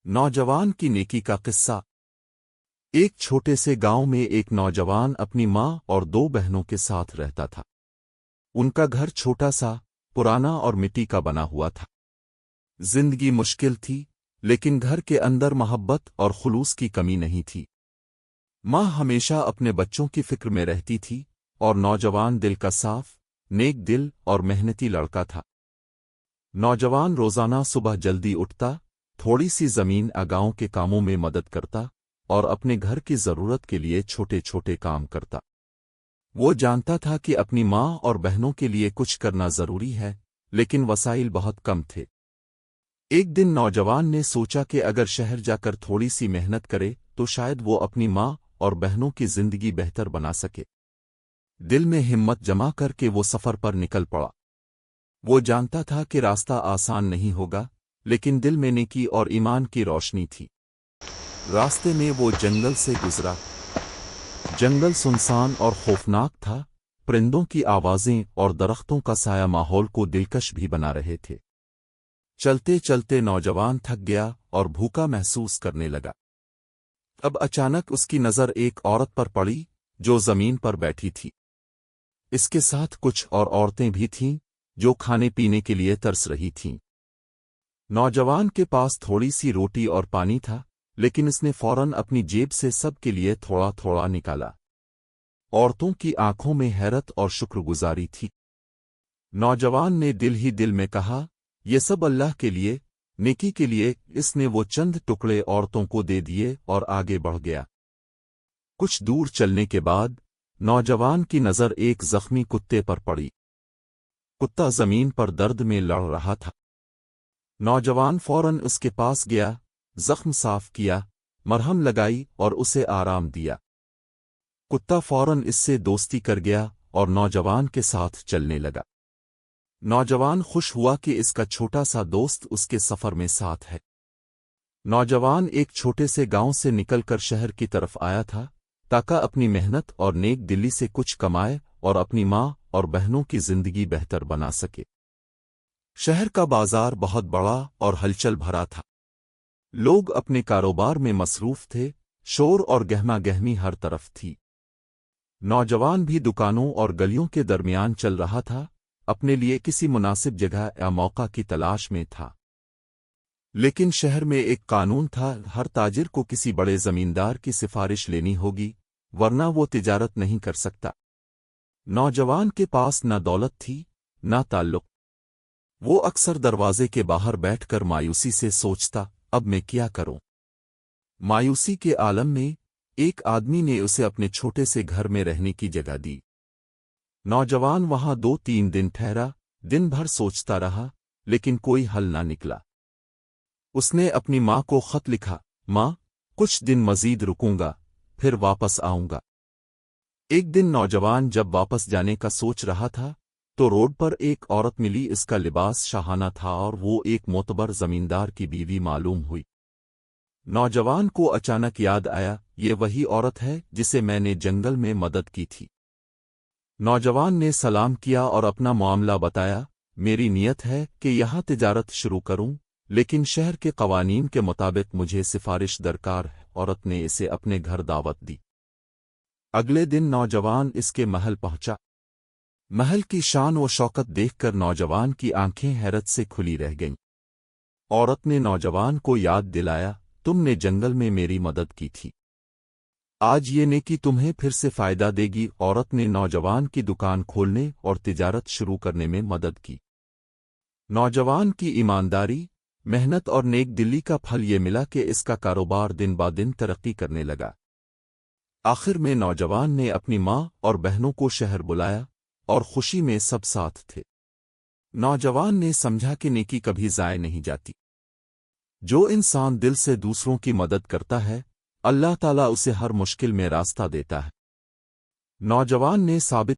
नौजवान की नेकी का किस्सा। एक छोटे से गांव में एक नौजवान अपनी माँ और दो बहनों के साथ रहता था। उनका घर छोटा सा, पुराना और मिट्टी का बना हुआ था। जिंदगी मुश्किल थी, लेकिन घर के अंदर मोहब्बत और खुलूस की कमी नहीं थी। माँ हमेशा अपने बच्चों की फिक्र में रहती थी और नौजवान दिल का साफ, नेक दिल और मेहनती लड़का था। नौजवान रोजाना सुबह जल्दी उठता, थोड़ी सी जमीन गांव के कामों में मदद करता और अपने घर की जरूरत के लिए छोटे छोटे काम करता। वो जानता था कि अपनी माँ और बहनों के लिए कुछ करना जरूरी है, लेकिन वसाइल बहुत कम थे। एक दिन नौजवान ने सोचा कि अगर शहर जाकर थोड़ी सी मेहनत करे तो शायद वो अपनी माँ और बहनों की जिंदगी बेहतर बना सके। दिल में हिम्मत जमा करके वो सफर पर निकल पड़ा। वो जानता था कि रास्ता आसान नहीं होगा, लेकिन दिल में नेकी और ईमान की रोशनी थी। रास्ते में वो जंगल से गुजरा। जंगल सुनसान और खौफनाक था। परिंदों की आवाजें और दरख्तों का साया माहौल को दिलकश भी बना रहे थे। चलते चलते नौजवान थक गया और भूखा महसूस करने लगा। अब अचानक उसकी नज़र एक औरत पर पड़ी जो जमीन पर बैठी थी। इसके साथ कुछ और औरतें भी थीं जो खाने पीने के लिए तरस रही थीं। नौजवान के पास थोड़ी सी रोटी और पानी था, लेकिन उसने फौरन अपनी जेब से सबके लिए थोड़ा थोड़ा निकाला। औरतों की आंखों में हैरत और शुक्रगुजारी थी। नौजवान ने दिल ही दिल में कहा, ये सब अल्लाह के लिए, नेकी के लिए। इसने वो चंद टुकड़े औरतों को दे दिए और आगे बढ़ गया। कुछ दूर चलने के बाद नौजवान की नज़र एक जख्मी कुत्ते पर पड़ी। कुत्ता जमीन पर दर्द में लड़ रहा था। नौजवान फौरन उसके पास गया, जख्म साफ किया, मरहम लगाई और उसे आराम दिया। कुत्ता फौरन इससे दोस्ती कर गया और नौजवान के साथ चलने लगा। नौजवान खुश हुआ कि इसका छोटा सा दोस्त उसके सफर में साथ है। नौजवान एक छोटे से गांव से निकलकर शहर की तरफ आया था, ताकि अपनी मेहनत और नेक दिली से कुछ कमाए और अपनी माँ और बहनों की जिंदगी बेहतर बना सके। शहर का बाजार बहुत बड़ा और हलचल भरा था। लोग अपने कारोबार में मसरूफ थे, शोर और गहमा गहमी हर तरफ थी। नौजवान भी दुकानों और गलियों के दरमियान चल रहा था, अपने लिए किसी मुनासिब जगह या मौका की तलाश में था। लेकिन शहर में एक कानून था, हर ताजिर को किसी बड़े जमींदार की सिफारिश लेनी होगी, वरना वो तिजारत नहीं कर सकता। नौजवान के पास न दौलत थी, न ताल्लुक। वो अक्सर दरवाजे के बाहर बैठकर मायूसी से सोचता, अब मैं क्या करूं। मायूसी के आलम में एक आदमी ने उसे अपने छोटे से घर में रहने की जगह दी। नौजवान वहां 2-3 दिन ठहरा, दिन भर सोचता रहा, लेकिन कोई हल ना निकला। उसने अपनी माँ को खत लिखा, माँ, कुछ दिन मजीद रुकूंगा, फिर वापस आऊंगा। एक दिन नौजवान जब वापस जाने का सोच रहा था, तो रोड पर एक औरत मिली। इसका लिबास शाहाना था और वो एक मोतबर जमींदार की बीवी मालूम हुई। नौजवान को अचानक याद आया, ये वही औरत है जिसे मैंने जंगल में मदद की थी। नौजवान ने सलाम किया और अपना मामला बताया, मेरी नीयत है कि यहाँ तिजारत शुरू करूं, लेकिन शहर के कवानीन के मुताबिक मुझे सिफारिश दरकार है। औरत ने इसे अपने घर दावत दी। अगले दिन नौजवान इसके महल पहुंचा। महल की शान व शौकत देखकर नौजवान की आंखें हैरत से खुली रह गईं। औरत ने नौजवान को याद दिलाया, तुमने जंगल में मेरी मदद की थी, आज ये नेकी तुम्हें फिर से फायदा देगी। औरत ने नौजवान की दुकान खोलने और तिजारत शुरू करने में मदद की। नौजवान की ईमानदारी, मेहनत और नेक दिली का फल ये मिला कि इसका कारोबार दिन ब दिन तरक्की करने लगा। आखिर में नौजवान ने अपनी माँ और बहनों को शहर बुलाया और खुशी में सब साथ थे। नौजवान ने समझा कि नेकी कभी ज़ाय नहीं जाती। जो इंसान दिल से दूसरों की मदद करता है, अल्लाह ताला उसे हर मुश्किल में रास्ता देता है। नौजवान ने साबित